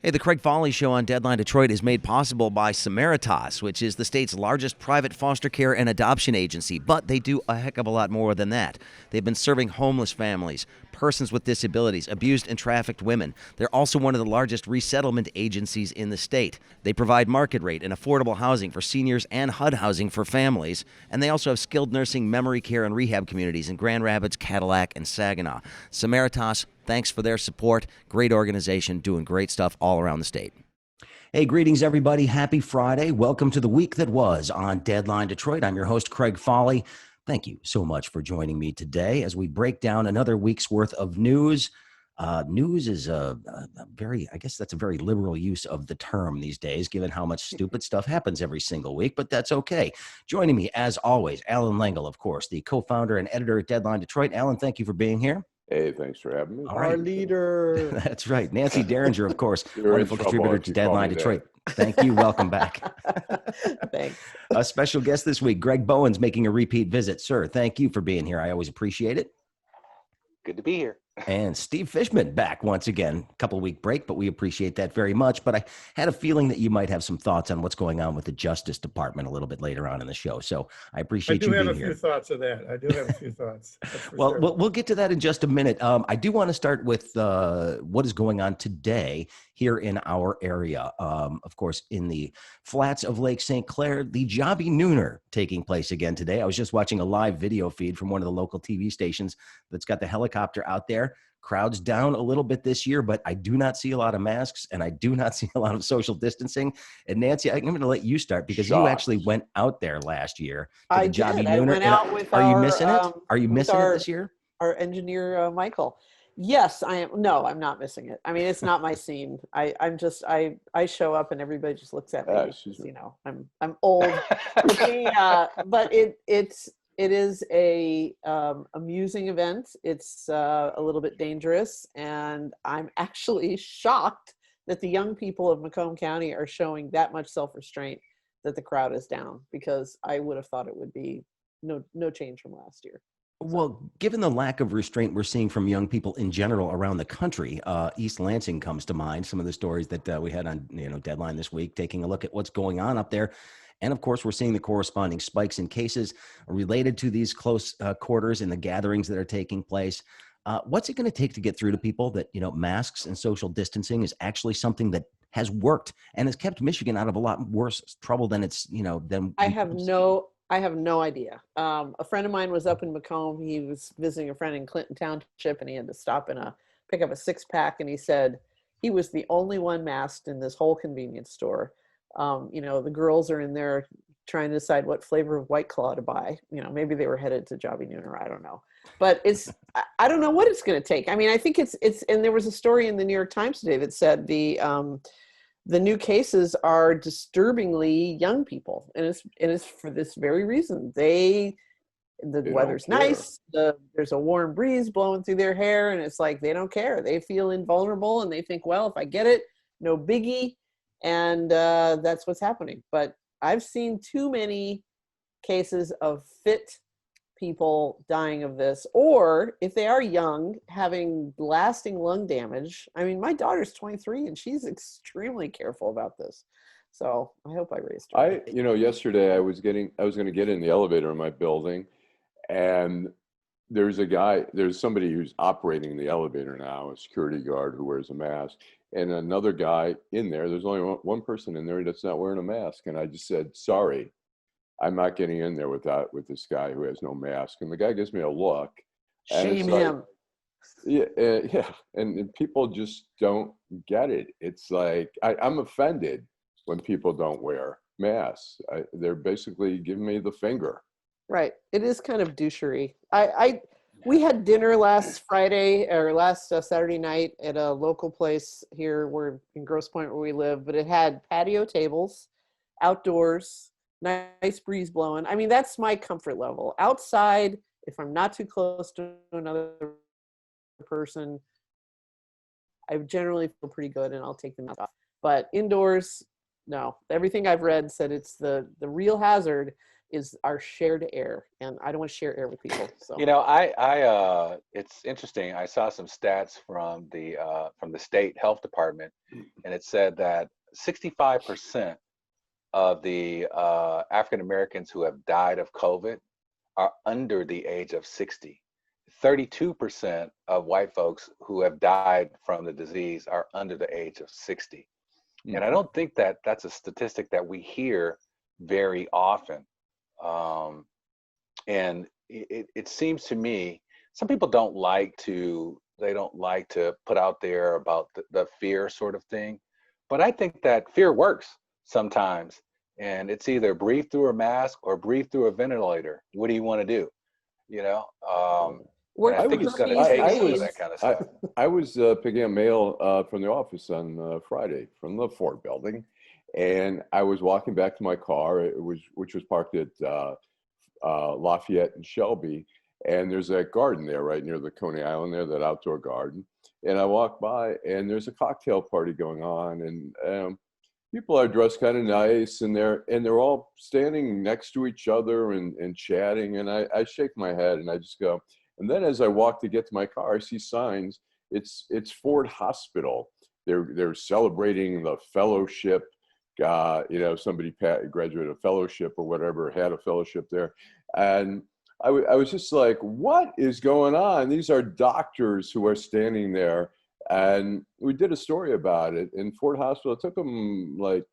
Hey, the Craig Fahle Show on Deadline Detroit is made possible by Samaritas, which is the state's largest private foster care and adoption agency. But they do a heck of a lot more than that. They've been serving homeless families, persons with disabilities, abused and trafficked women. They're also one of the largest resettlement agencies in the state. They provide market rate and affordable housing for seniors and HUD housing for families. And they also have skilled nursing, memory care, and rehab communities in Grand Rapids, Cadillac, and Saginaw. Samaritas, thanks for their support. Great organization doing great stuff all around the state. Hey, greetings, everybody. Happy Friday. Welcome to the week that was on Deadline Detroit. I'm your host, Craig Fahle. Thank you so much for joining me today as we break down another week's worth of news. News is a very, I guess that's a very liberal use of the term these days, given how much stupid stuff happens every single week, but that's okay. Joining me, as always, Alan Lengel, of course, the co-founder and editor at Deadline Detroit. Alan, thank you for being here. Hey, thanks for having me. Our leader. That's right. Nancy Derringer, of course, You're wonderful contributor to Deadline Detroit. Thank you. Welcome back. Thanks. A special guest this week, Greg Bowens, making a repeat visit. Sir, thank you for being here. I always appreciate it. Good to be here. And Steve Fishman back once again. A couple-week break, but we appreciate that very much. But I had a feeling that you might have some thoughts on what's going on with the Justice Department a little bit later on in the show. So I appreciate you being here. I do have a few thoughts of that. I do have a few thoughts. Well, sure. We'll get to that in just a minute. I do want to start with what is going on today here in our area. Of course, in the flats of Lake Saint Clair, the Jobbie Nooner taking place again today. I was just watching a live video feed from one of the local TV stations that's got the helicopter out there. Crowds down a little bit this year, but I do not see a lot of masks and I do not see a lot of social distancing. And Nancy, I'm going to let you start because you actually went out there last year to the Jobbie Nooner. I went out with Are you missing it? Are you missing it this year? Our engineer, Michael. Yes, I am. No, I'm not missing it. I mean, it's not my scene. I show up and everybody just looks at me. You know, I'm old. But it is a amusing event. It's a little bit dangerous, and I'm actually shocked that the young people of Macomb County are showing that much self-restraint that the crowd is down, because I would have thought it would be no change from last year. Well, given the lack of restraint we're seeing from young people in general around the country, East Lansing comes to mind. Some of the stories that we had on Deadline this week, taking a look at what's going on up there. And of course, we're seeing the corresponding spikes in cases related to these close quarters and the gatherings that are taking place. What's it going to take to get through to people that, masks and social distancing is actually something that has worked and has kept Michigan out of a lot worse trouble than it's, than I have no idea. A friend of mine was up in Macomb. He was visiting a friend in Clinton Township, and he had to stop pick up a 6-pack. And he said he was the only one masked in this whole convenience store. The girls are in there trying to decide what flavor of White Claw to buy. Maybe they were headed to Jobbie Nooner. I don't know. But I don't know what it's going to take. I mean, I think it's, and there was a story in the New York Times today that said the new cases are disturbingly young people. And it's for this very reason. The weather's nice. There's a warm breeze blowing through their hair. And it's like, they don't care. They feel invulnerable. And they think, well, if I get it, no biggie. And that's what's happening. But I've seen too many cases of fit people dying of this, or if they are young, having lasting lung damage. I mean, my daughter's 23 and she's extremely careful about this. So I hope I raised her. Yesterday I was going to get in the elevator in my building, and there's somebody who's operating the elevator now, a security guard who wears a mask, and another guy in there. There's only one person in there that's not wearing a mask. And I just said, sorry, I'm not getting in there with this guy who has no mask. And the guy gives me a look. Shame him. Yeah. And people just don't get it. It's like, I'm offended when people don't wear masks. They're basically giving me the finger. Right. It is kind of douchery. We had dinner last Saturday night at a local place here. We're in Grosse Pointe where we live, but it had patio tables, outdoors, nice breeze blowing. I mean, that's my comfort level. Outside, if I'm not too close to another person, I generally feel pretty good and I'll take them off. But indoors, no. Everything I've read said it's the real hazard is our shared air, and I don't want to share air with people. So it's interesting. I saw some stats from the state health department, and it said that 65% of the African Americans who have died of COVID are under the age of 60. 32% of white folks who have died from the disease are under the age of 60. And I don't think that that's a statistic that we hear very often. And it seems to me, some people don't like to put out there about the fear sort of thing. But I think that fear works sometimes. And it's either breathe through a mask or breathe through a ventilator. What do you want to do? I think it's going to take some of that kind of stuff. I was picking up mail from the office on Friday from the Ford building, and I was walking back to my car, which was parked at Lafayette and Shelby, and there's that garden there right near the Coney Island there, that outdoor garden. And I walked by, and there's a cocktail party going on, and people are dressed kind of nice, and they're all standing next to each other and chatting. And I shake my head and I just go. And then as I walk to get to my car, I see signs. It's Ford Hospital. They're celebrating the fellowship. Somebody graduated a fellowship or whatever, had a fellowship there. And I was just like, what is going on? These are doctors who are standing there. And we did a story about it in Ford Hospital. It took them like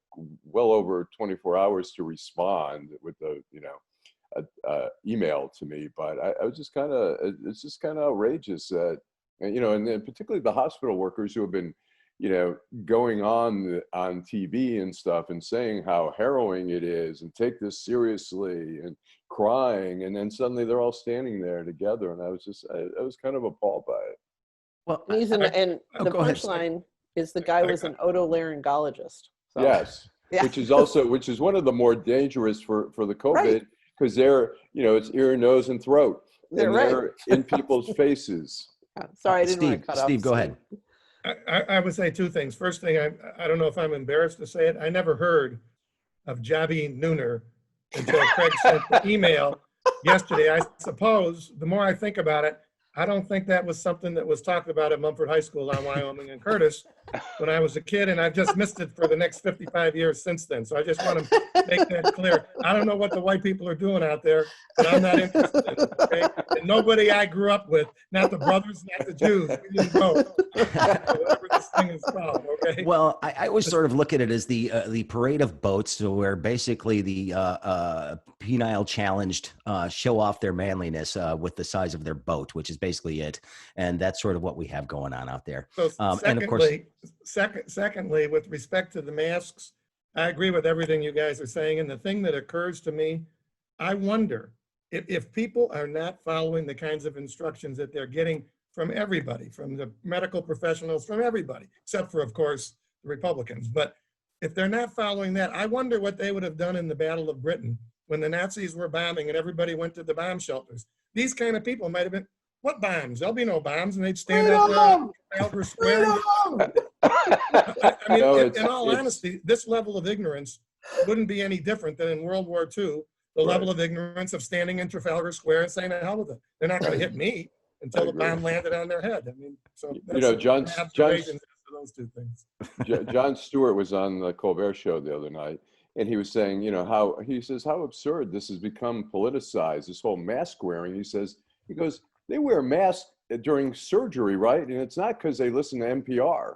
well over 24 hours to respond with the, email to me. But I was just it's just kind of outrageous that, and then particularly the hospital workers who have been, going on TV and stuff and saying how harrowing it is and take this seriously and crying. And then suddenly they're all standing there together. And I was kind of appalled by it. Well, the punchline is the guy was an otolaryngologist. So. Yes. Yeah. Which is one of the more dangerous for the COVID. Right. Because they're, it's ear, nose, and throat. And they're in people's faces. Sorry, I didn't want to cut off. Steve, go ahead. I would say two things. First thing, I don't know if I'm embarrassed to say it. I never heard of Jobbie Nooner until Craig sent the email yesterday. I suppose, the more I think about it, I don't think that was something that was talked about at Mumford High School on Wyoming and Curtis when I was a kid, and I've just missed it for the next 55 years since then. So I just want to make that clear. I don't know what the white people are doing out there, but I'm not interested in it, okay? And nobody I grew up with, not the brothers, not the Jews, we didn't vote. Whatever this thing is called, okay? Well, I always sort of look at it as the parade of boats, so where basically the penile challenged show off their manliness with the size of their boat, which is basically it. And that's sort of what we have going on out there. So and of course, secondly, with respect to the masks, I agree with everything you guys are saying. And the thing that occurs to me, I wonder if people are not following the kinds of instructions that they're getting from everybody, from the medical professionals, from everybody, except for, of course, the Republicans. But if they're not following that, I wonder what they would have done in the Battle of Britain when the Nazis were bombing and everybody went to the bomb shelters. These kind of people might have been, what bombs? There'll be no bombs. And they'd stand out there on Trafalgar Square. I mean, in all honesty, this level of ignorance wouldn't be any different than in World War II, the level of ignorance of standing in Trafalgar Square and saying, the hell with it. They're not going to hit me until the bomb landed on their head. I mean, so that's those two things. Jon Stewart was on the Colbert Show the other night, and he was saying, how absurd this has become politicized, this whole mask wearing. He goes, they wear masks during surgery, right? And it's not because they listen to NPR.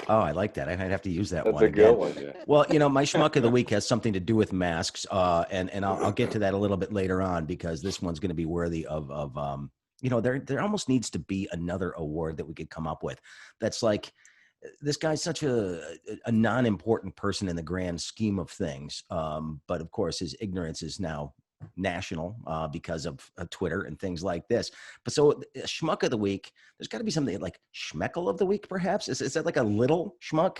Oh, I like that. I'd have to use that That's one a again. good one, yeah. Well, my schmuck of the week has something to do with masks, and I'll get to that a little bit later on, because this one's going to be worthy of there almost needs to be another award that we could come up with. That's like, this guy's such a non-important person in the grand scheme of things, but of course his ignorance is now national because of Twitter and things like this. But so schmuck of the week, there's got to be something like schmeckle of the week, perhaps. Is that like a little schmuck?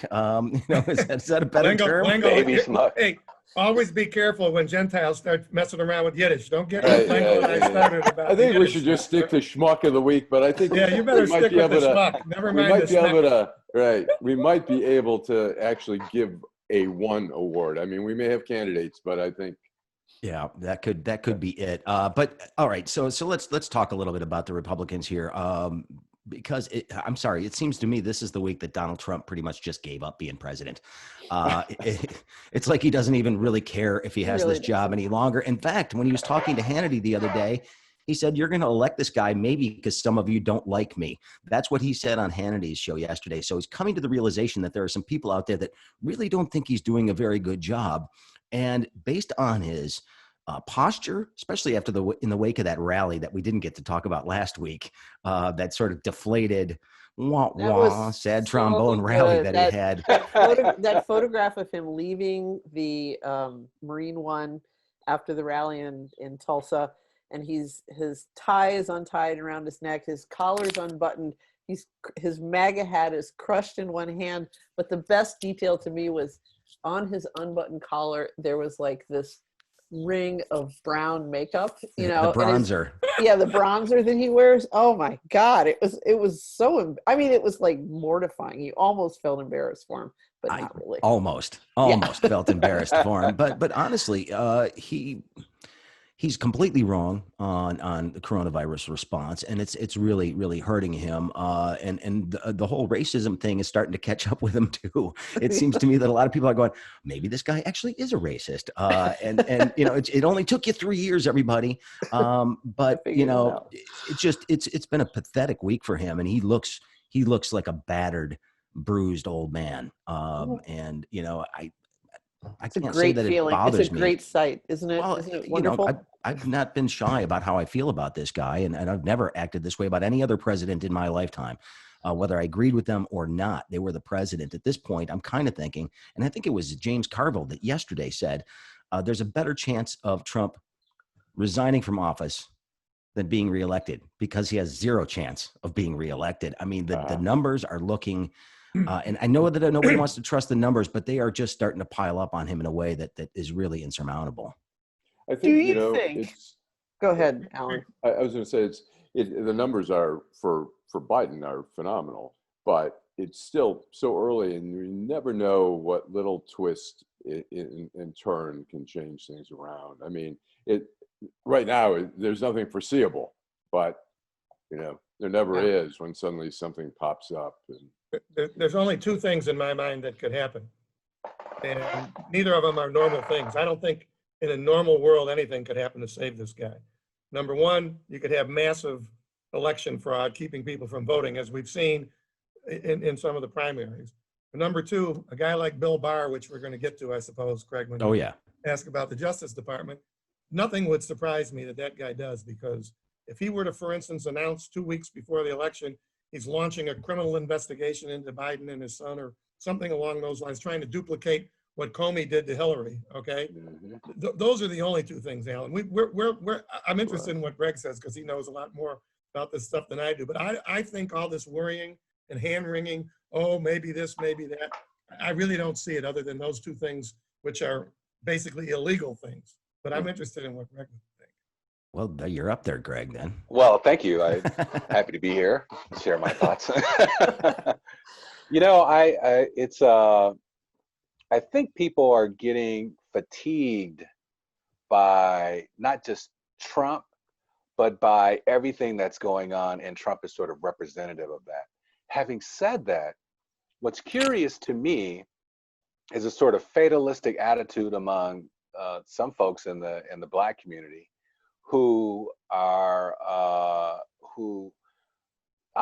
Is that a better term? Baby schmuck. Hey, always be careful when Gentiles start messing around with Yiddish. Don't get I started about. I think we should just stick to schmuck of the week, but I think you better stick with the schmuck. Never mind the schmuck. We might be able to actually give a one award. I mean, we may have candidates, but I think Yeah, that could be it. But all right, so let's talk a little bit about the Republicans here, because I'm sorry, it seems to me this is the week that Donald Trump pretty much just gave up being president. It's like he doesn't even really care if he has really this job doesn't. any longer. In fact, when he was talking to Hannity the other day, he said, "You're going to elect this guy maybe because some of you don't like me." That's what he said on Hannity's show yesterday. So he's coming to the realization that there are some people out there that really don't think he's doing a very good job. And based on his posture, especially after in the wake of that rally that we didn't get to talk about last week, that sort of deflated, wah That wah, was sad so trombone rally good. that he had. That photograph of him leaving the Marine One after the rally in Tulsa, and his tie is untied around his neck, his collar is unbuttoned, his MAGA hat is crushed in one hand. But the best detail to me was on his unbuttoned collar, there was like this ring of brown makeup, you know, the bronzer. the bronzer that he wears. Oh my God. It was so, I mean, it was like mortifying. You almost felt embarrassed for him, but not really. Almost felt embarrassed for him. But honestly, he's completely wrong on the coronavirus response, and it's really hurting him. And the whole racism thing is starting to catch up with him too. It seems to me that a lot of people are going, maybe this guy actually is a racist. And you know, it only took you 3 years, everybody. But you know, it's been a pathetic week for him, and he looks like a battered, bruised old man. And you know, I It's a can't say great that it feeling. It's bothers a me. great sight, isn't it? Well, Isn't it you know, wonderful? I've not been shy about how I feel about this guy, and I've never acted this way about any other president in my lifetime, whether I agreed with them or not. They were the president. At this point, I'm kind of thinking, and I think it was James Carville that yesterday said, there's a better chance of Trump resigning from office than being reelected because he has zero chance of being reelected. I mean, the numbers are looking and I know that nobody wants to trust the numbers, but they are just starting to pile up on him in a way that is really insurmountable. I Do think, you think? it's. Go ahead, Alan. I was going to say the numbers are for Biden are phenomenal, but it's still so early, and you never know what little twist in turn can change things around. I mean, right now there's nothing foreseeable, but you know there never is when suddenly something pops up. There's only two things in my mind that could happen, and neither of them are normal things. I don't think in a normal world anything could happen to save this guy. Number one, you could have massive election fraud, keeping people from voting, as we've seen in some of the primaries. And number two, a guy like Bill Barr, which we're going to get to, I suppose, Craig, when you ask about the Justice Department, nothing would surprise me that guy does, because if he were to, for instance, announce 2 weeks before the election, he's launching a criminal investigation into Biden and his son or something along those lines, trying to duplicate what Comey did to Hillary. Okay. Those are the only two things, Alan. I'm interested in what Greg says, because he knows a lot more about this stuff than I do. But I think all this worrying and hand wringing, oh, maybe this, maybe that, I really don't see it other than those two things, which are basically illegal things. But I'm interested in what Greg would think. Well, you're up there, Greg, then. Well, thank you. I'm happy to be here, share my thoughts. You know, I think people are getting fatigued by not just Trump, but by everything that's going on, and Trump is sort of representative of that. Having said that, what's curious to me is a sort of fatalistic attitude among some folks in the Black community who I'll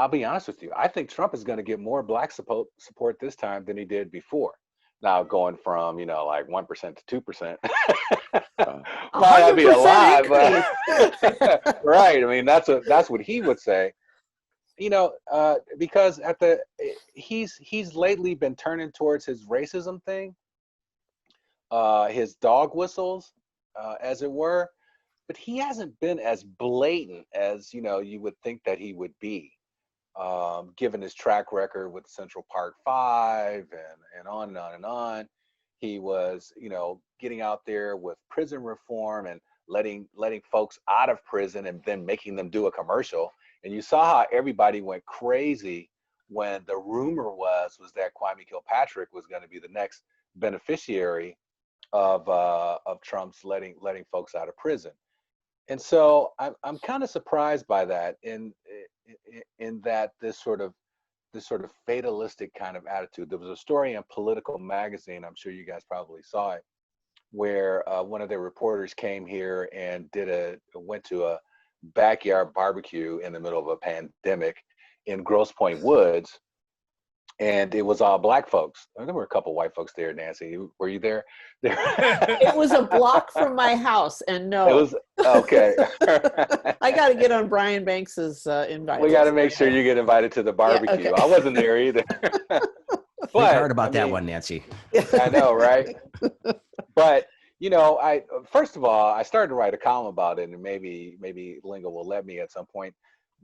be honest with you, I think Trump is going to get more Black support this time than he did before. Now, going from, like 1% to 2%, might not be a lot, but right. I mean, that's what he would say, because he's lately been turning towards his racism thing, his dog whistles, as it were, but he hasn't been as blatant as, you would think that he would be. Given his track record with Central Park 5 and on and on and on. He was, getting out there with prison reform and letting folks out of prison and then making them do a commercial. And you saw how everybody went crazy when the rumor was that Kwame Kilpatrick was going to be the next beneficiary of Trump's letting folks out of prison. And so I'm kind of surprised by that in that this sort of fatalistic kind of attitude. There was a story in Political magazine, I'm sure you guys probably saw it, where one of their reporters came here and went to a backyard barbecue in the middle of a pandemic in Grosse Pointe Woods, and it was all black folks. There were a couple white folks there. Nancy, were you there? It was a block from my house, and no. It was okay. I got to get on Brian Banks's invite. We got to make sure you get invited to the barbecue. Yeah, okay. I wasn't there either. Think hard about that one, Nancy. I know, right? But first of all, I started to write a column about it, and maybe Lingo will let me at some point.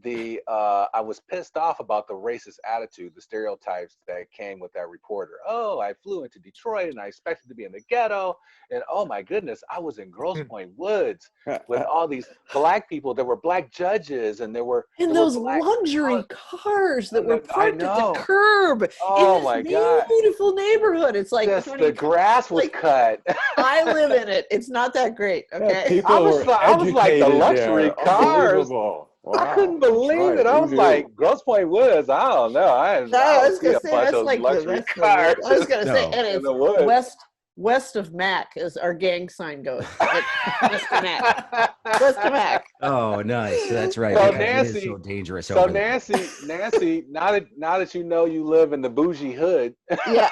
I was pissed off about the racist attitude, the stereotypes that came with that reporter. Oh, I flew into Detroit and I expected to be in the ghetto, and oh my goodness, I was in Grosse Pointe Woods with all these black people. There were black judges, and there were those luxury cars that were parked at the curb. Oh my God! Beautiful neighborhood. It's like the grass was cut. I live in it. It's not that great. Okay. I was like the luxury cars. Wow. I couldn't believe it. I was like, Grosse Pointe Woods. I don't know. I was going to say that's like luxury cars. I was going to say, and it's west of Mac, as our gang sign goes. West of Mac. West of Mac. Oh, nice. That's right. So Nancy, it is so dangerous. So Nancy, now that you know you live in the bougie hood. Yeah.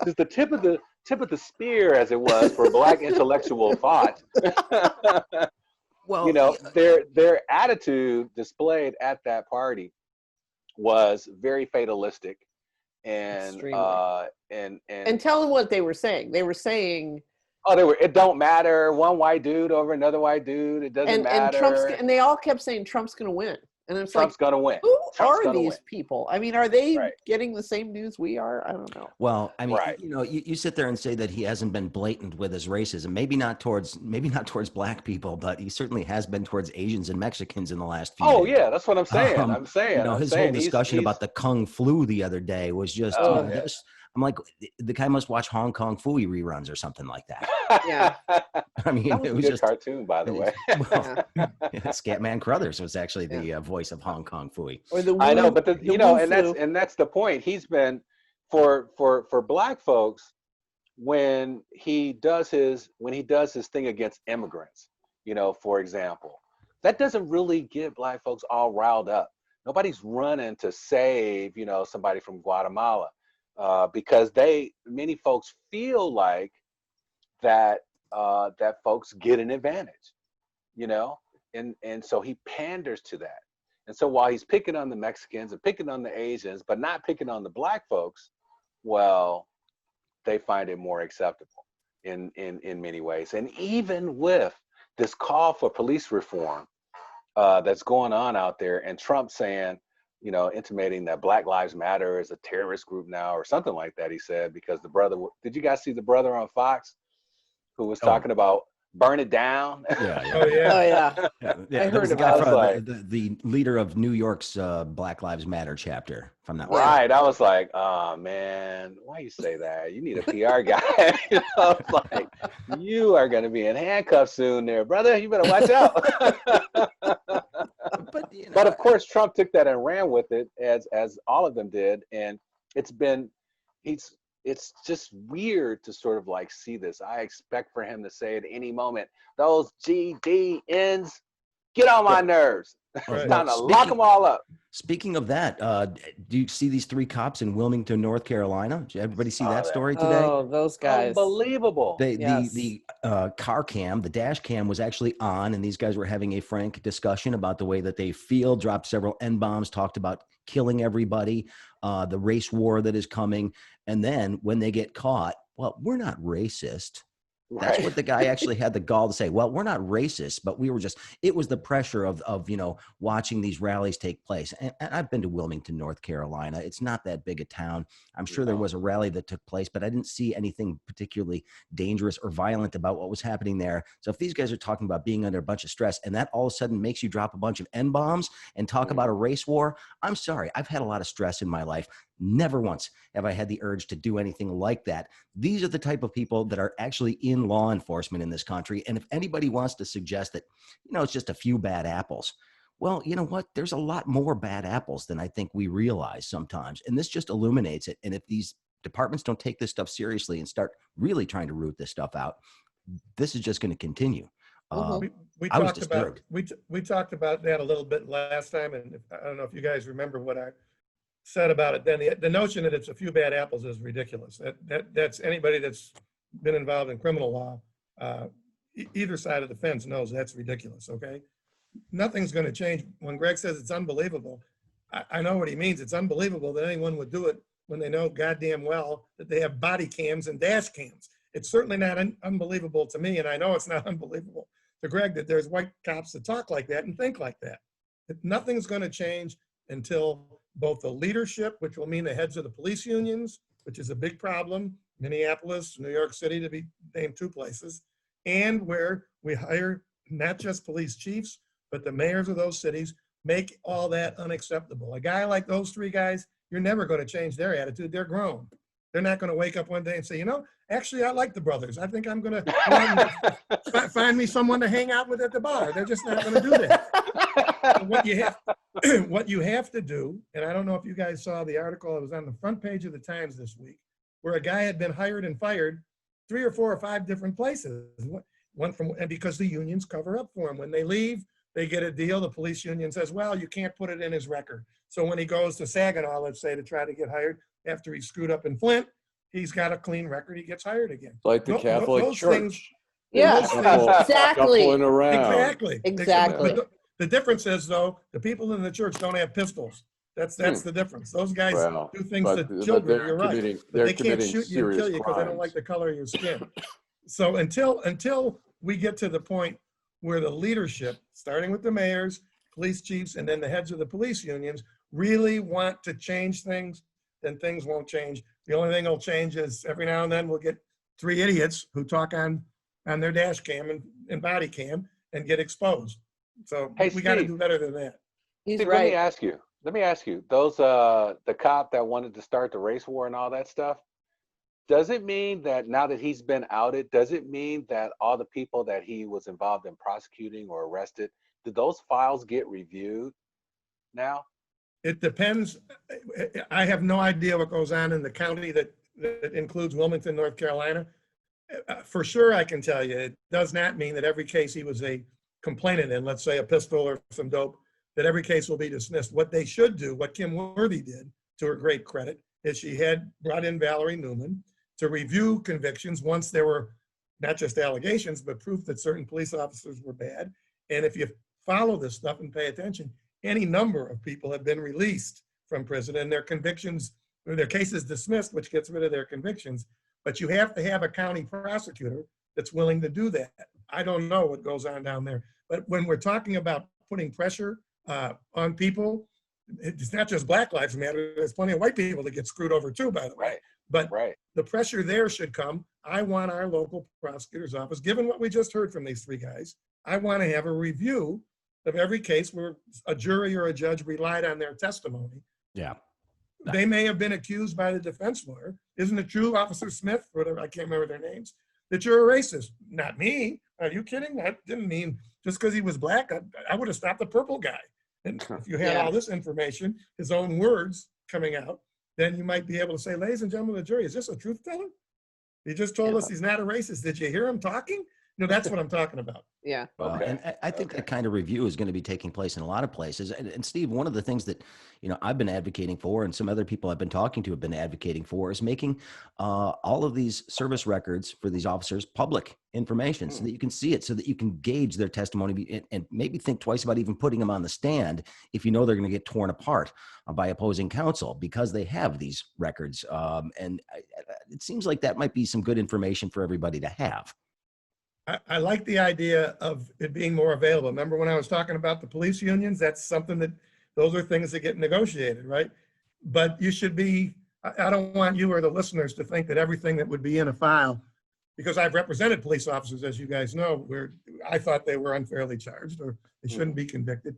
This is the tip of the spear, as it was for Black intellectual thought. Well, their attitude displayed at that party was very fatalistic, and tell them what they were saying. They were saying, it don't matter, one white dude over another white dude, it doesn't matter. And they all kept saying Trump's going to win. And it's Trump's going to win. Who are these people? I mean, are they getting the same news we are? I don't know. Well, I mean, you sit there and say that he hasn't been blatant with his racism. Maybe not towards black people, but he certainly has been towards Asians and Mexicans in the last few years. Yeah, that's what I'm saying. His whole discussion about the Kung Flu the other day was just. I'm like, the guy must watch Hong Kong Phooey reruns or something like that. Yeah. I mean, it was just a cartoon, by the way. Scatman Crothers was actually the voice of Hong Kong Phooey. I know, but that's the point. He's been for black folks when he does his thing against immigrants. For example, that doesn't really get black folks all riled up. Nobody's running to save somebody from Guatemala. Because many folks feel like that folks get an advantage, and so he panders to that. And so while he's picking on the Mexicans and picking on the Asians, but not picking on the black folks, well, they find it more acceptable in many ways. And even with this call for police reform that's going on out there, and Trump saying, intimating that Black Lives Matter is a terrorist group now or something like that, he said, because the brother, did you guys see the brother on Fox who was talking about burn it down? Yeah. Oh, yeah. I heard about the leader of New York's Black Lives Matter chapter, if I'm not mistaken. Right. I was like, oh, man, why you say that? You need a PR guy. It's like, you are going to be in handcuffs soon there, brother. You better watch out. But of course, Trump took that and ran with it, as all of them did, and it's just weird to sort of like see this. I expect for him to say at any moment, "Those GDNs, get on my nerves. It's time to lock them all up." Speaking of that, do you see these 3 cops in Wilmington, North Carolina? Did everybody see that story today? Oh, those guys. Unbelievable. The car cam, the dash cam was actually on, and these guys were having a frank discussion about the way that they feel, dropped several N-bombs, talked about killing everybody, the race war that is coming. And then when they get caught, well, we're not racist. That's what the guy actually had the gall to say. Well, we're not racist, but it was the pressure of watching these rallies take place. And I've been to Wilmington, North Carolina. It's not that big a town. I'm sure there was a rally that took place, but I didn't see anything particularly dangerous or violent about what was happening there. So if these guys are talking about being under a bunch of stress and that all of a sudden makes you drop a bunch of N-bombs and talk about a race war, I'm sorry. I've had a lot of stress in my life. Never once have I had the urge to do anything like that. These are the type of people that are actually in law enforcement in this country. And if anybody wants to suggest that, it's just a few bad apples, well, you know what? There's a lot more bad apples than I think we realize sometimes. And this just illuminates it. And if these departments don't take this stuff seriously and start really trying to root this stuff out, this is just going to continue. We I was talked about disturbed. we talked about that a little bit last time, and I don't know if you guys remember what I said about it then. The notion that it's a few bad apples is ridiculous. That's anybody that's been involved in criminal law, either side of the fence knows that's ridiculous. Okay, nothing's going to change. When Greg says it's unbelievable, I know what he means. It's unbelievable that anyone would do it when they know goddamn well that they have body cams and dash cams. It's certainly not unbelievable to me, and I know it's not unbelievable to Greg that there's white cops that talk like that and think like that. Nothing's going to change until both the leadership, which will mean the heads of the police unions, which is a big problem, Minneapolis, New York City, to be named two places, and where we hire not just police chiefs, but the mayors of those cities, make all that unacceptable. A guy like those three guys, you're never going to change their attitude. They're grown. They're not going to wake up one day and say, actually, I like the brothers. I think I'm going to find me someone to hang out with at the bar. They're just not going to do that. What you have to do, and I don't know if you guys saw the article, it was on the front page of the Times this week, where a guy had been hired and fired 3 or 4 or 5 different places. And because the unions cover up for him. When they leave, they get a deal. The police union says, well, you can't put it in his record. So when he goes to Saginaw, let's say, to try to get hired after he screwed up in Flint, he's got a clean record. He gets hired again. Like the Catholic Church. Yeah, exactly. Shuffling around. Exactly. But the difference is, though, the people in the church don't have pistols. That's the difference. Those guys do things to children. You're right. But they can't shoot you and kill you because they don't like the color of your skin. So until we get to the point where the leadership, starting with the mayors, police chiefs, and then the heads of the police unions, really want to change things, then things won't change. The only thing that'll change is every now and then we'll get 3 idiots who talk on their dash cam and body cam and get exposed. So we got to do better than that. He's Steve, right. Let me ask you, those the cop that wanted to start the race war and all that stuff, does it mean that now that he's been outed, does it mean that all the people that he was involved in prosecuting or arrested, did those files get reviewed now? It depends. I have no idea what goes on in the county that includes Wilmington, North Carolina. For sure, I can tell you, it does not mean that every case he was a complainant in, let's say a pistol or some dope, that every case will be dismissed. What they should do, what Kim Worthy did, to her great credit, is she had brought in Valerie Newman to review convictions once there were not just allegations, but proof that certain police officers were bad. And if you follow this stuff and pay attention, any number of people have been released from prison and their convictions, or their cases dismissed, which gets rid of their convictions. But you have to have a county prosecutor that's willing to do that. I don't know what goes on down there. But when we're talking about putting pressure on people, it's not just Black Lives Matter. There's plenty of white people that get screwed over too, by the way. But the pressure there should come. I want our local prosecutor's office, given what we just heard from these 3 guys, I want to have a review of every case where a jury or a judge relied on their testimony. Yeah. They may have been accused by the defense lawyer. Isn't it true, Officer Smith, whatever, I can't remember their names, that you're a racist? Not me. Are you kidding? That didn't mean just because he was black, I would have stopped the purple guy. And if you had all this information, his own words coming out, then you might be able to say, ladies and gentlemen of the jury, is this a truth teller? He just told us he's not a racist. Did you hear him talking? That's what I'm talking about. Yeah. And I think that kind of review is going to be taking place in a lot of places. And Steve, one of the things that, I've been advocating for, and some other people I've been talking to have been advocating for, is making all of these service records for these officers public information so that you can see it, so that you can gauge their testimony and maybe think twice about even putting them on the stand if you know they're going to get torn apart by opposing counsel because they have these records. And it seems like that might be some good information for everybody to have. I like the idea of it being more available. Remember when I was talking about the police unions? That's something those are things that get negotiated, right? But you should be, I don't want you or the listeners to think that everything that would be in a file, because I've represented police officers, as you guys know, where I thought they were unfairly charged or they shouldn't be convicted.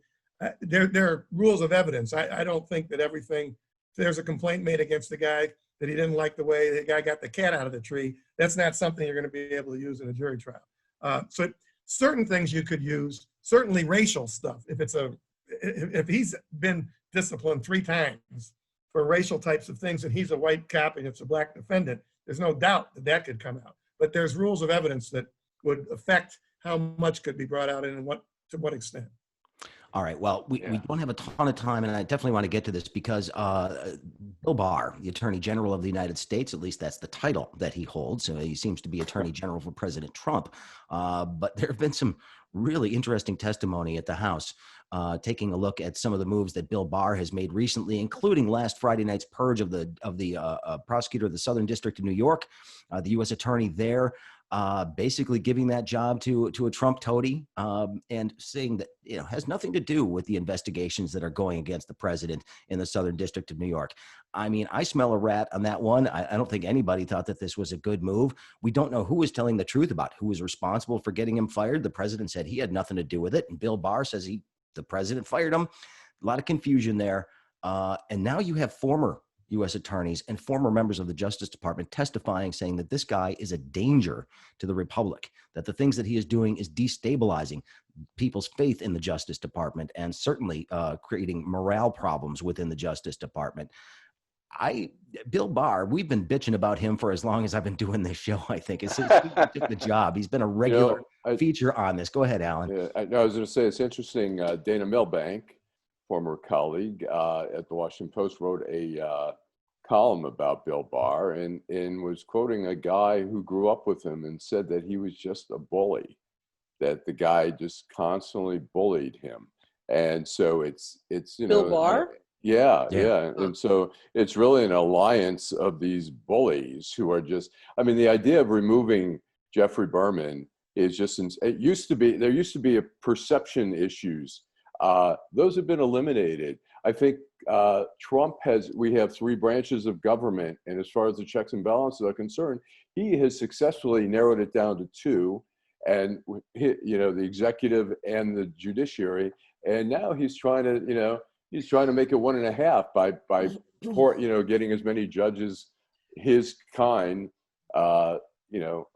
There are rules of evidence. I don't think that everything there's a complaint made against the guy that he didn't like the way the guy got the cat out of the tree, that's not something you're going to be able to use in a jury trial. So certain things you could use, certainly racial stuff. If he's been disciplined 3 times for racial types of things and he's a white cop and it's a black defendant, there's no doubt that that could come out. But there's rules of evidence that would affect how much could be brought out and to what extent. All right. Well, we don't have a ton of time, and I definitely want to get to this because Bill Barr, the Attorney General of the United States, at least that's the title that he holds. So he seems to be Attorney General for President Trump. But there have been some really interesting testimony at the House, taking a look at some of the moves that Bill Barr has made recently, including last Friday night's purge of the prosecutor of the Southern District of New York, the U.S. Attorney there. Basically giving that job to a Trump toady, and saying that has nothing to do with the investigations that are going against the president in the Southern District of New York. I mean, I smell a rat on that one. I don't think anybody thought that this was a good move. We don't know who was telling the truth about who was responsible for getting him fired. The president said he had nothing to do with it, and Bill Barr says the president fired him. A lot of confusion there, and now you have former U.S. attorneys and former members of the Justice Department testifying, saying that this guy is a danger to the Republic, that the things that he is doing is destabilizing people's faith in the Justice Department and certainly creating morale problems within the Justice Department. Bill Barr, we've been bitching about him for as long as I've been doing this show, I think. It's the job. He's been a regular feature on this. Go ahead, Alan. Yeah, I was going to say, it's interesting. Dana Milbank, former colleague at the Washington Post, wrote a column about Bill Barr and was quoting a guy who grew up with him and said that he was just a bully, that the guy just constantly bullied him. And so it's Bill Barr? Yeah. And so it's really an alliance of these bullies who are just, I mean, the idea of removing Jeffrey Berman is just, there used to be a perception issues. Those have been eliminated. I think we have 3 branches of government, and as far as the checks and balances are concerned, he has successfully narrowed it down to 2, and the executive and the judiciary, and now he's trying to make it 1.5 by getting as many judges his kind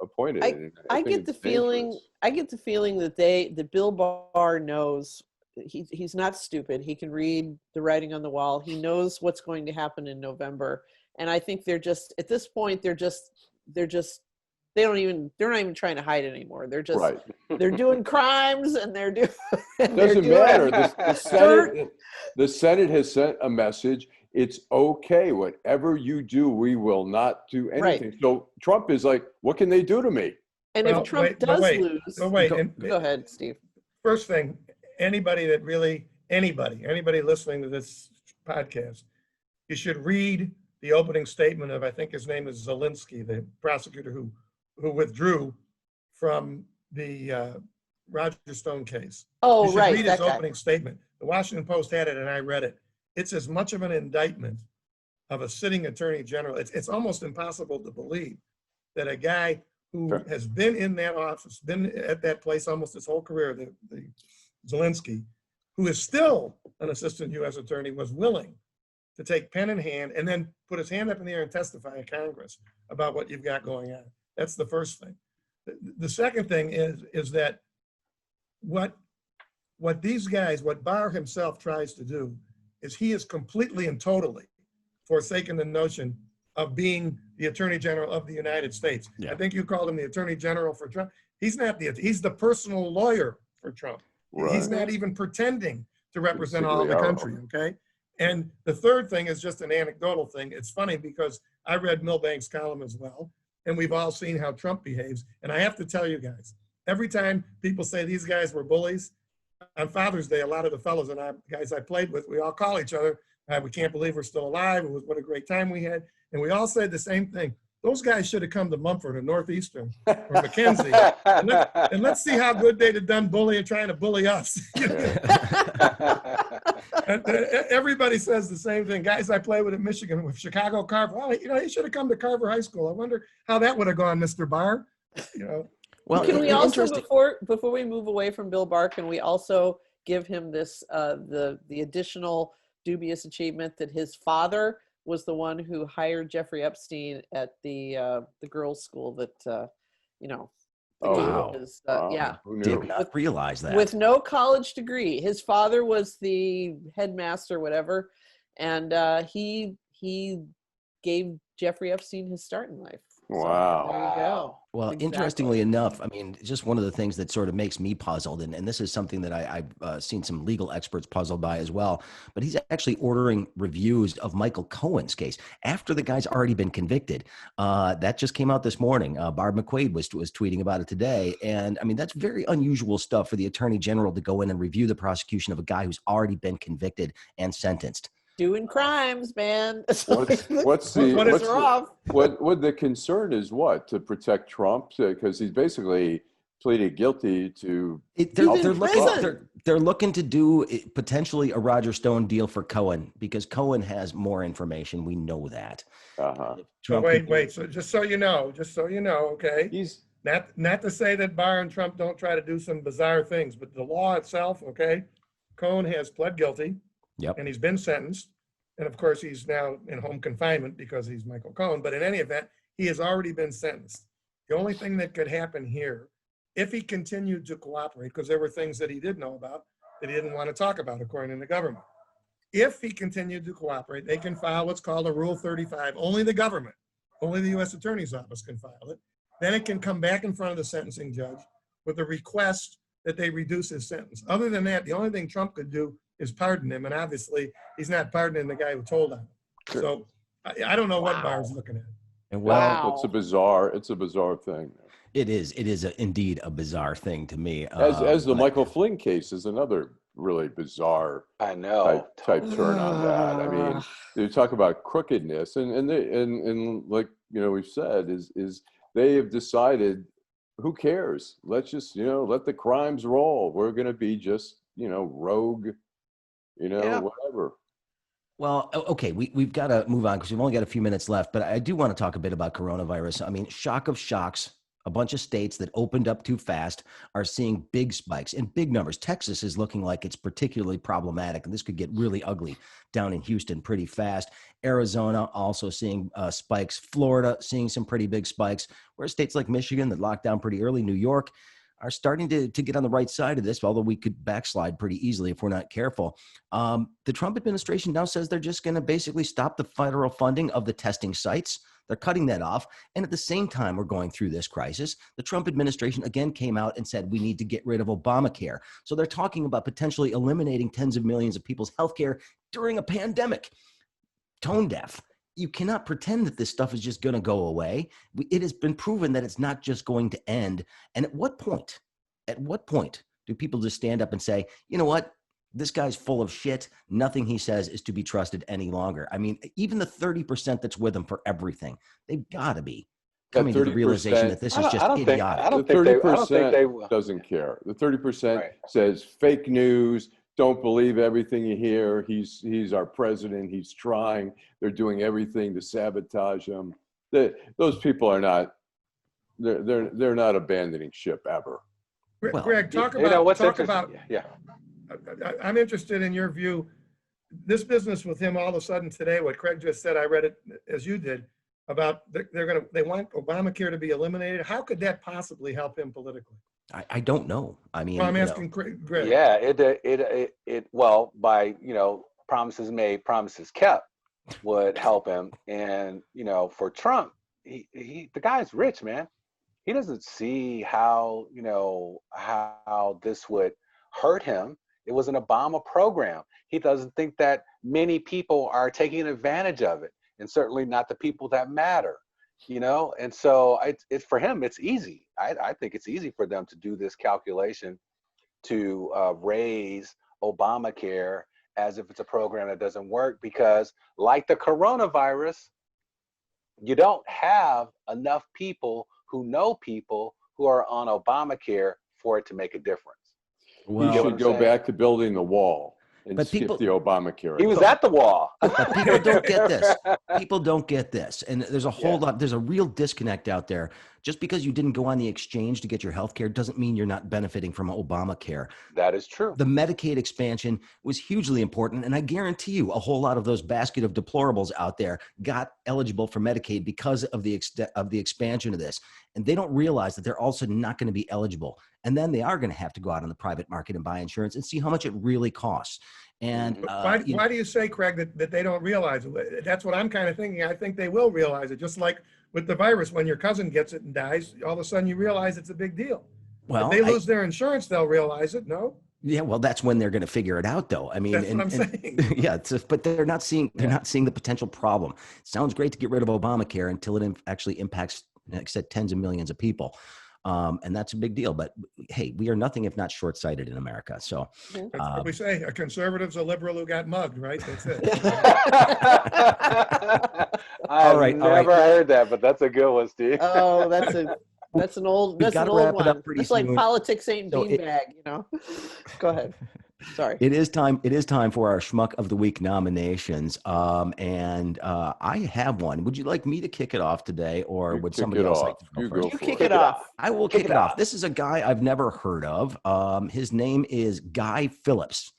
appointed. I get the feeling that Bill Barr knows. He's not stupid. He can read the writing on the wall. He knows what's going to happen in November. And I think they're just, at this point, they're not even trying to hide it anymore. They're just, right. They're doing crimes and they're doing. It doesn't matter. The Senate has sent a message. It's okay. Whatever you do, we will not do anything. Right. So Trump is like, what can they do to me? And if Trump does lose. Go ahead, Steve. First thing, anybody listening to this podcast, you should read the opening statement of, I think his name is Zelensky, the prosecutor who withdrew from the Roger Stone case. Oh, you should right. Read his opening statement. The Washington Post had it and I read it. It's as much of an indictment of a sitting attorney general. It's almost impossible to believe that a guy who has been in that office, been at that place almost his whole career, the Zelensky, who is still an assistant U.S. attorney, was willing to take pen in hand and then put his hand up in the air and testify in Congress about what you've got going on. That's the first thing. The second thing is that what these guys, what Barr himself tries to do is he is completely and totally forsaken the notion of being the Attorney General of the United States. Yeah. I think you called him the Attorney General for Trump. He's not he's the personal lawyer for Trump. Right. He's not even pretending to represent all the country, okay? And the third thing is just an anecdotal thing. It's funny because I read Milbank's column as well, and we've all seen how Trump behaves. And I have to tell you guys, every time people say these guys were bullies, on Father's Day, a lot of the fellows and guys I played with, we all call each other, we can't believe we're still alive, what a great time we had. And we all said the same thing. Those guys should have come to Mumford or Northeastern or Mackenzie. and let's see how good they'd have done trying to bully us. Everybody says the same thing. Guys I play with at Michigan, with Chicago Carver. He should have come to Carver High School. I wonder how that would have gone, Mr. Barr. Well, can we also, before we move away from Bill Barr, can we also give him this the additional dubious achievement that his father was the one who hired Jeffrey Epstein at the girls' school that, you know, the Oh, kid wow. was, Wow. yeah, Who Did knew? not realize that. with no college degree. His father was the headmaster, whatever, and he gave Jeffrey Epstein his start in life. So, Wow. there you go. Well, Exactly. interestingly enough, I mean, just one of the things that sort of makes me puzzled, and this is something that I've seen some legal experts puzzled by as well, but he's actually ordering reviews of Michael Cohen's case after the guy's already been convicted. That just came out this morning. Barb McQuaid was tweeting about it today. And I mean, that's very unusual stuff for the attorney general to go in and review the prosecution of a guy who's already been convicted and sentenced. Doing crimes, man. What the concern is what? To protect Trump? Because he's basically pleaded guilty to. They're looking to do potentially a Roger Stone deal for Cohen because Cohen has more information. We know that. Uh-huh. So wait. So just so you know, okay? He's Not to say that Barr and Trump don't try to do some bizarre things, but the law itself, okay? Cohen has pled guilty. Yep. And he's been sentenced. And of course, he's now in home confinement because he's Michael Cohen. But in any event, he has already been sentenced. The only thing that could happen here, if he continued to cooperate, because there were things that he did know about that he didn't want to talk about, according to the government. If he continued to cooperate, they can file what's called a Rule 35. Only the government, only the U.S. Attorney's Office can file it. Then it can come back in front of the sentencing judge with a request that they reduce his sentence. Other than that, the only thing Trump could do is pardon him. And obviously, he's not pardoning the guy who told on him. Sure. So I don't know what Barr's looking at. And well, Wow. it's a bizarre thing. it is indeed a bizarre thing to me. As the but- Michael Flynn case is another really bizarre I know. type turn on that. I mean, you talk about crookedness, and like we've said, is they have decided, who cares? Let's just let the crimes roll. We're going to be just rogue, Yeah. whatever. Well, okay, we've got to move on because we've only got a few minutes left, but I do want to talk a bit about coronavirus. I mean, shock of shocks. A bunch of states that opened up too fast are seeing big spikes in big numbers. Texas is looking like it's particularly problematic, and this could get really ugly down in Houston pretty fast. Arizona also seeing spikes. Florida seeing some pretty big spikes. Whereas states like Michigan that locked down pretty early, New York, are starting to get on the right side of this, although we could backslide pretty easily if we're not careful. The Trump administration now says they're just going to basically stop the federal funding of the testing sites. They're cutting that off. And at the same time we're going through this crisis, the Trump administration again came out and said we need to get rid of Obamacare. So they're talking about potentially eliminating tens of millions of people's healthcare during a pandemic. Tone deaf. You cannot pretend that this stuff is just going to go away. It has been proven that it's not just going to end. And at what point do people just stand up and say, you know what? This guy's full of shit. Nothing he says is to be trusted any longer. I mean, even the 30% that's with him for everything, they've got to be coming to the realization that this is just idiotic. The 30% doesn't care. The 30% says fake news. Don't believe everything you hear. He's our president. He's trying. They're doing everything to sabotage him. Those people are not. They're not abandoning ship ever. Well, Greg, talk about. Yeah. I'm interested in your view. This business with him all of a sudden today, what Craig just said, I read it as you did, about they want Obamacare to be eliminated. How could that possibly help him politically? I don't know. I mean, well, I'm asking Greg. Yeah, it well, by promises made, promises kept would help him. And for Trump, he the guy's rich, man. He doesn't see how how this would hurt him. It was an Obama program. He doesn't think that many people are taking advantage of it, and certainly not the people that matter, And so it's for him, it's easy. I think it's easy for them to do this calculation to raise Obamacare as if it's a program that doesn't work, because like the coronavirus, you don't have enough people who know people who are on Obamacare for it to make a difference. Well, he should go back to building the wall and skip the Obamacare. He was at the wall. But people don't get this. People don't get this. And there's a whole lot, there's a real disconnect out there. Just because you didn't go on the exchange to get your health care doesn't mean you're not benefiting from Obamacare. That is true. The Medicaid expansion was hugely important, and I guarantee you a whole lot of those basket of deplorables out there got eligible for Medicaid because of the expansion of this. And they don't realize that they're also not going to be eligible. And then they are going to have to go out on the private market and buy insurance and see how much it really costs. And why do you say, Craig, that they don't realize it? That's what I'm kind of thinking. I think they will realize it, just like with the virus. When your cousin gets it and dies, all of a sudden you realize it's a big deal. Well, if they lose their insurance, they'll realize it. No. Yeah, well, that's when they're going to figure it out, though. I mean, that's what I'm saying. Yeah, but they're not seeing the potential problem. It sounds great to get rid of Obamacare until it actually impacts, like I said, tens of millions of people. And that's a big deal. But hey, we are nothing if not short-sighted in America. So that's what we say. A conservative's a liberal who got mugged, right? That's it. I've never heard that, but that's a good one, Steve. Oh, that's an old one. It's like soon. Politics ain't beanbag, you know. Go ahead. Sorry. It is time for our Schmuck of the Week nominations. And I have one. Would you like me to kick it off today, or would somebody else like to go first? You kick it off. I will kick it off. This is a guy I've never heard of. His name is Guy Phillips.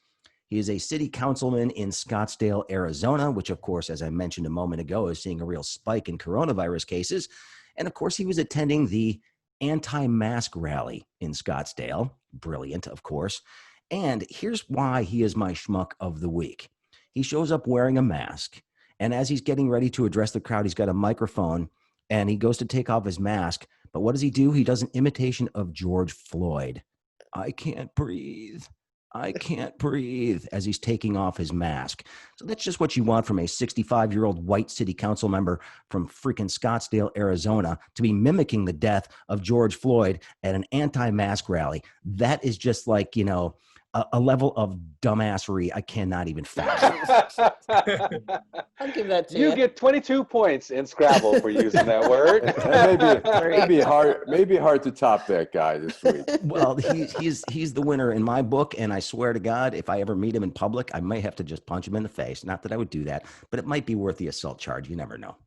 He is a city councilman in Scottsdale, Arizona, which, of course, as I mentioned a moment ago, is seeing a real spike in coronavirus cases. And, of course, he was attending the anti-mask rally in Scottsdale. Brilliant, of course. And here's why he is my Schmuck of the Week. He shows up wearing a mask, and as he's getting ready to address the crowd, he's got a microphone, and he goes to take off his mask. But what does he do? He does an imitation of George Floyd. I can't breathe. I can't breathe, as he's taking off his mask. So that's just what you want from a 65-year-old white city council member from freaking Scottsdale, Arizona, to be mimicking the death of George Floyd at an anti-mask rally. That is just like, you know, a level of dumbassery I cannot even fathom. I'll give that to you. You get 22 points in Scrabble for using that word. Maybe hard to top that guy this week. Well, he's the winner in my book, and I swear to God, if I ever meet him in public, I may have to just punch him in the face. Not that I would do that, but it might be worth the assault charge. You never know.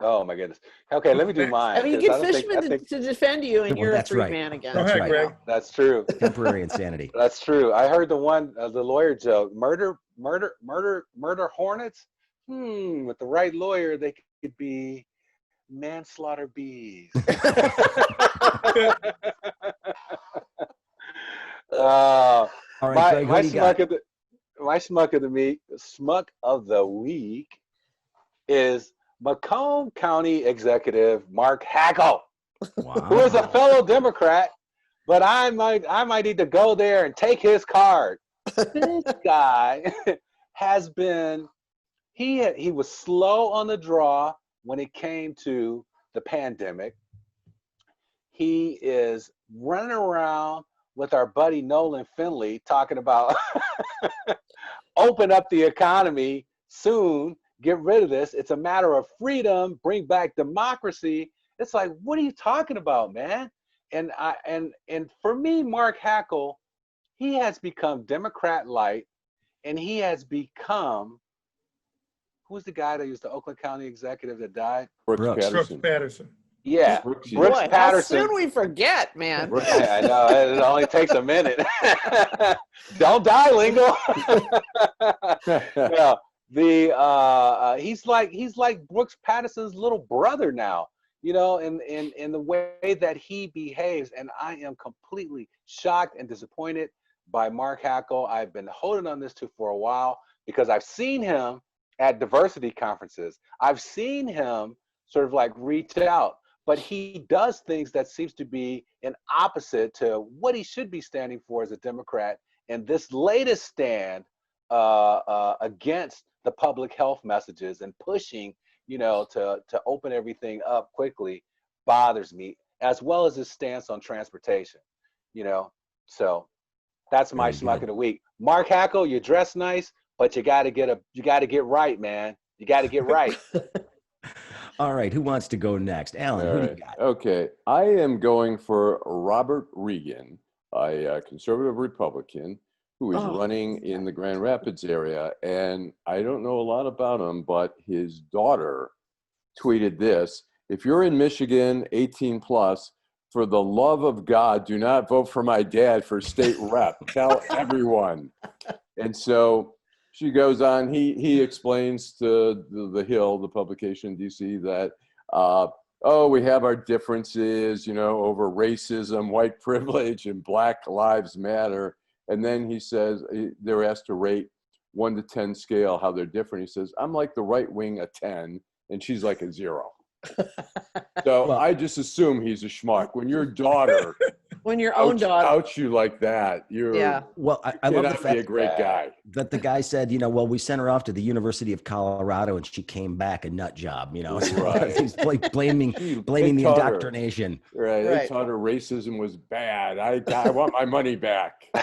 Oh my goodness. Okay, let me do mine. I mean, you get Fishman to defend you, and you're a free man again. Go ahead, Greg. That's true. Temporary insanity. That's true. I heard the one, the lawyer joke. Murder hornets. With the right lawyer, they could be manslaughter bees. All right, my Greg, schmuck of the week is Macomb County Executive Mark Hackel, who is a fellow Democrat, but I might need to go there and take his card. This guy has been, he was slow on the draw when it came to the pandemic. He is running around with our buddy Nolan Finley talking about open up the economy soon. Get rid of this. It's a matter of freedom. Bring back democracy. It's like, what are you talking about, man? And for me, Mark Hackel, he has become Democrat light, and he has become, who's the guy that was the Oakland County executive that died? Brooks Patterson. Yeah, Brooks Boy, Patterson. How soon we forget, man. I know, it only takes a minute. Don't die, Lingo. Yeah. He's like Brooks Patterson's little brother now, you know, in the way that he behaves. And I am completely shocked and disappointed by Mark Hackel. I've been holding on this for a while because I've seen him at diversity conferences. I've seen him sort of like reach out, but he does things that seems to be an opposite to what he should be standing for as a Democrat. And this latest stand against the public health messages and pushing, you know, to open everything up quickly bothers me, as well as his stance on transportation, you know. So that's my schmuck of the week. Mark Hackel, you dress nice, but you got to get right, man. You got to get right. All right, who wants to go next? Alan, who do you got? Okay, I am going for Robert Regan, a conservative Republican who is running in the Grand Rapids area. And I don't know a lot about him, but his daughter tweeted this, if you're in Michigan, 18 plus, for the love of God, do not vote for my dad for state rep. Tell everyone. And so she goes on. He explains to the Hill, the publication in D.C., that we have our differences, over racism, white privilege, and Black Lives Matter. And then he says they're asked to rate 1 to 10 scale how they're different. He says, I'm like the right wing a 10, and she's like a 0. So I just assume he's a schmuck. When your daughter, when your own daughter outs you like that, you're Well, I love the fact be a great guy. that the guy said, we sent her off to the University of Colorado and she came back a nut job. So Right. he's blaming the indoctrination. Right. They Right. taught her racism was bad. I want my money back. All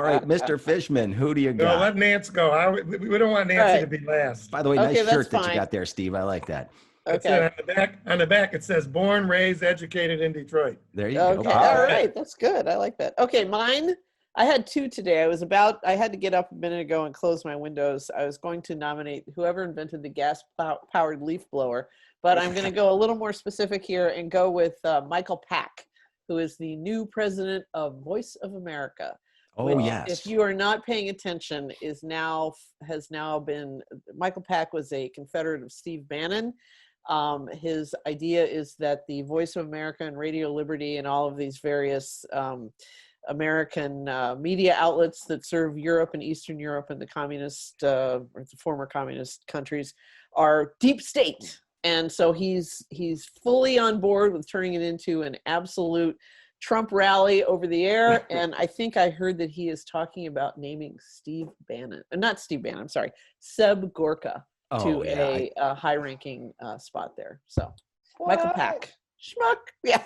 right, Mr. Fishman, who do you No, got? let Nance go. We don't want Nancy Right. to be last. By the way, Okay, nice that's shirt that you fine. got there, Steve. I like that. That's Okay. it. On the back, it says born, raised, educated in Detroit. There you Okay. go. All right. That's good. I like that. Okay. Mine, I had 2 today. I had to get up a minute ago and close my windows. I was going to nominate whoever invented the gas powered leaf blower, but I'm going to go a little more specific here and go with Michael Pack, who is the new president of Voice of America. Oh, Which, yes. if you are not paying attention, has now been, Michael Pack was a Confederate of Steve Bannon. His idea is that the Voice of America and Radio Liberty and all of these various American media outlets that serve Europe and Eastern Europe and the communist or the former communist countries are deep state. And so he's fully on board with turning it into an absolute Trump rally over the air. And I think I heard that he is talking about naming Seb Gorka to a high-ranking spot there. So Michael Pack. Schmuck. Yeah.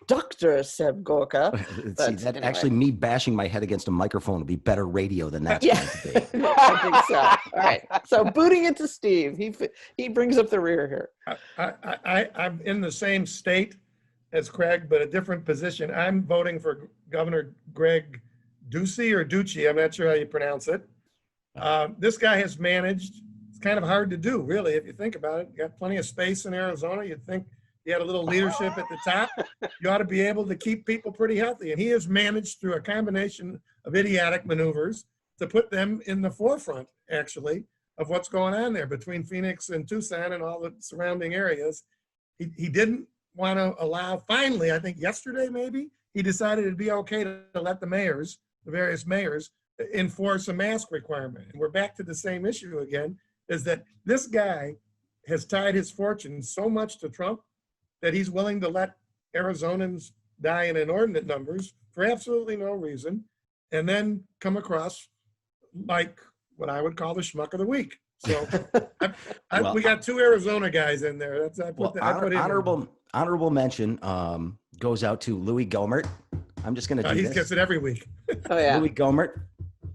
Dr. Seb Gorka. See, that anyway. actually me bashing my head against a microphone would be better radio than that's Yeah. going to be. I think so. All right. So booting it to Steve. He brings up the rear here. I'm in the same state as Craig, but a different position. I'm voting for Governor Greg Ducey or Ducey. I'm not sure how you pronounce it. This guy has managed. It's kind of hard to do, really, if you think about it. You got plenty of space in Arizona. You'd think you had a little leadership at the top. You ought to be able to keep people pretty healthy. And he has managed through a combination of idiotic maneuvers to put them in the forefront, actually, of what's going on there between Phoenix and Tucson and all the surrounding areas. He didn't want to allow, finally, I think yesterday maybe, he decided it'd be okay to let the various mayors, enforce a mask requirement. And we're back to the same issue again, is that this guy has tied his fortune so much to Trump that he's willing to let Arizonans die in inordinate numbers for absolutely no reason, and then come across like what I would call the schmuck of the week. So we got 2 Arizona guys in there. Honorable mention goes out to Louis Gohmert. I'm just going to do He this. gets it every week. Oh, yeah. Louis Gohmert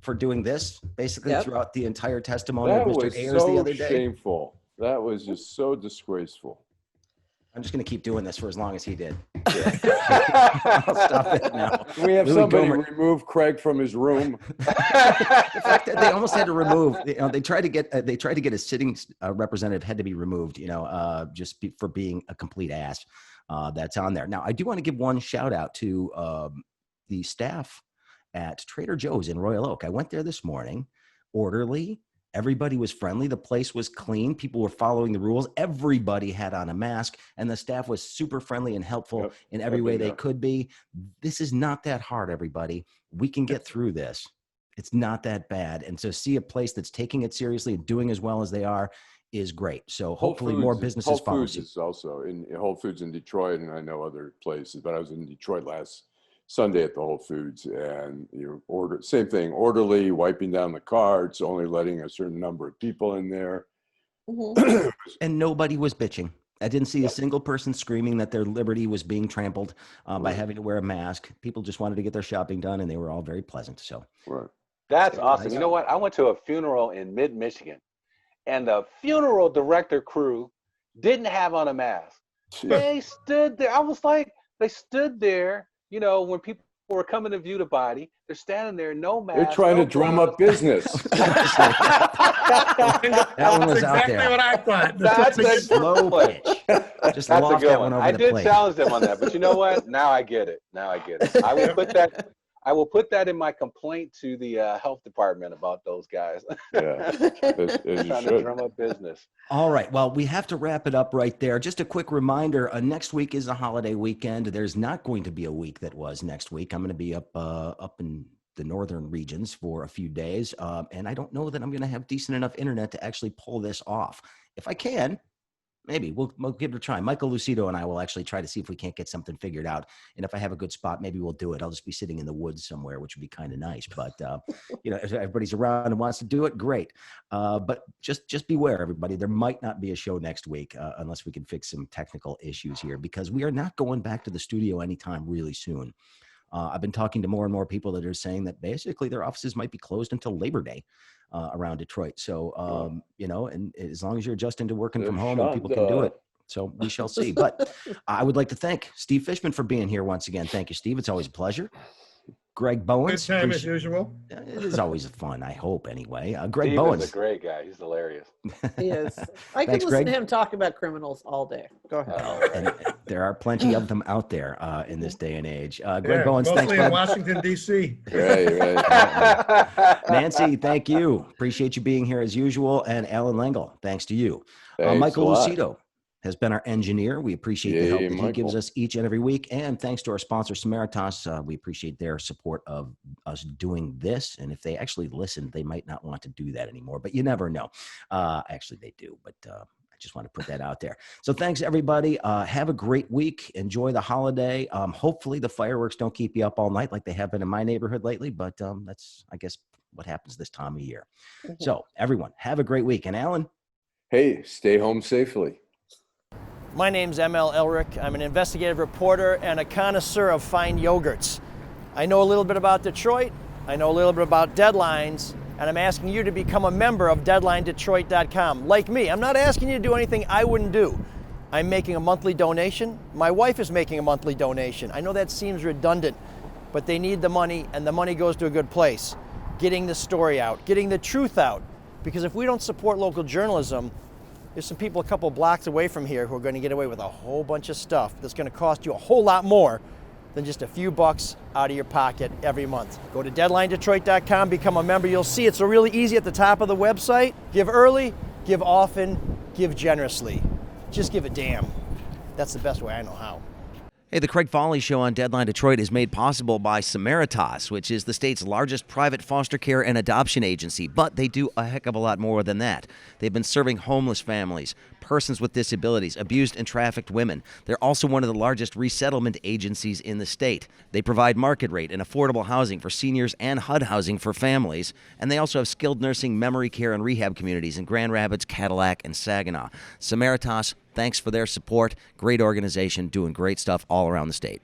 for doing this basically Yep. throughout the entire testimony That of Mr. was Ayers the so other day. shameful. That was just so disgraceful. I'm just going to keep doing this for as long as he did. I'll stop it now. We have Louis somebody Gohmert. remove Craig from his room. The fact that they almost had to remove. They tried to get a sitting representative had to be removed. For being a complete ass. That's on there. Now, I do want to give one shout out to the staff at Trader Joe's in Royal Oak. I went there this morning, orderly. Everybody was friendly. The place was clean. People were following the rules. Everybody had on a mask, and the staff was super friendly and helpful in every way they could be. This is not that hard, everybody. We can get through this. It's not that bad. And so see a place that's taking it seriously and doing as well as they are is great. So hopefully more businesses follow Whole suit. Foods is also in Whole Foods in Detroit, and I know other places, but I was in Detroit last Sunday at the Whole Foods, and you order same thing, orderly, wiping down the carts, only letting a certain number of people in there. Mhm. And nobody was bitching. I didn't see a single person screaming that their liberty was being trampled by having to wear a mask. People just wanted to get their shopping done, and they were all very pleasant. So Right. That's Very awesome. nice. You know what? I went to a funeral in mid-Michigan, and the funeral director crew didn't have on a mask. They stood there. I was like, they stood there, when people are coming to view the body. They're standing there, no mask. They're trying no to drum gloves. up business. That one was out exactly there. what I thought. That's a Slow pitch. Just That's a loft good that one. one over I the did plate. challenge them on that, but you know what? Now I get it. I will put that. I will put that in my complaint to the health department about those guys. Yeah, as you Trying to should. drum up business. All right. Well, we have to wrap it up right there. Just a quick reminder, next week is a holiday weekend. There's not going to be a week that was next week. I'm going to be up in the northern regions for a few days. And I don't know that I'm going to have decent enough internet to actually pull this off. If I can, maybe we'll give it a try. Michael Lucido and I will actually try to see if we can't get something figured out. And if I have a good spot, maybe we'll do it. I'll just be sitting in the woods somewhere, which would be kind of nice. But, if everybody's around and wants to do it, great. But just beware, everybody. There might not be a show next week unless we can fix some technical issues here, because we are not going back to the studio anytime really soon. I've been talking to more and more people that are saying that basically their offices might be closed until Labor Day around Detroit. So, and as long as you're adjusting to working from home and people can do it. So we shall see. But I would like to thank Steve Fishman for being here once again. Thank you, Steve. It's always a pleasure. Greg Bowens. Good time as usual. It is always fun, I hope, anyway. Greg Steve Bowens. is a great guy. He's hilarious. He is. I could Thanks, listen Greg. to him talk about criminals all day. Go ahead. And there are plenty of them out there in this day and age. Greg Yeah, Bowens, thanks, mostly in bud. Washington, D.C. Right. Nancy, thank you. Appreciate you being here as usual. And Alan Lengel, thanks to you. Thanks Michael a lot. Lucido has been our engineer. We appreciate the help Yay, that he Michael. gives us each and every week. And thanks to our sponsor, Samaritas. We appreciate their support of us doing this. And if they actually listen, they might not want to do that anymore, but you never know. Actually, they do, but I just want to put that out there. So thanks, everybody. Have a great week. Enjoy the holiday. Hopefully the fireworks don't keep you up all night like they have been in my neighborhood lately, but that's, I guess, what happens this time of year. So everyone, have a great week. And Alan? Hey, stay home safely. My name's ML Elric. I'm an investigative reporter and a connoisseur of fine yogurts. I know a little bit about Detroit. I know a little bit about deadlines, and I'm asking you to become a member of DeadlineDetroit.com. Like me, I'm not asking you to do anything I wouldn't do. I'm making a monthly donation. My wife is making a monthly donation. I know that seems redundant, but they need the money, and the money goes to a good place. Getting the story out, getting the truth out. Because if we don't support local journalism, there's some people a couple blocks away from here who are going to get away with a whole bunch of stuff that's going to cost you a whole lot more than just a few bucks out of your pocket every month. Go to DeadlineDetroit.com, become a member. You'll see it's really easy at the top of the website. Give early, give often, give generously. Just give a damn. That's the best way I know how. Hey, the Craig Fahle Show on Deadline Detroit is made possible by Samaritas, which is the state's largest private foster care and adoption agency. But they do a heck of a lot more than that. They've been serving homeless families, persons with disabilities, abused and trafficked women. They're also one of the largest resettlement agencies in the state. They provide market rate and affordable housing for seniors and HUD housing for families. And they also have skilled nursing, memory care, and rehab communities in Grand Rapids, Cadillac, and Saginaw. Samaritas, thanks for their support. Great organization doing great stuff all around the state.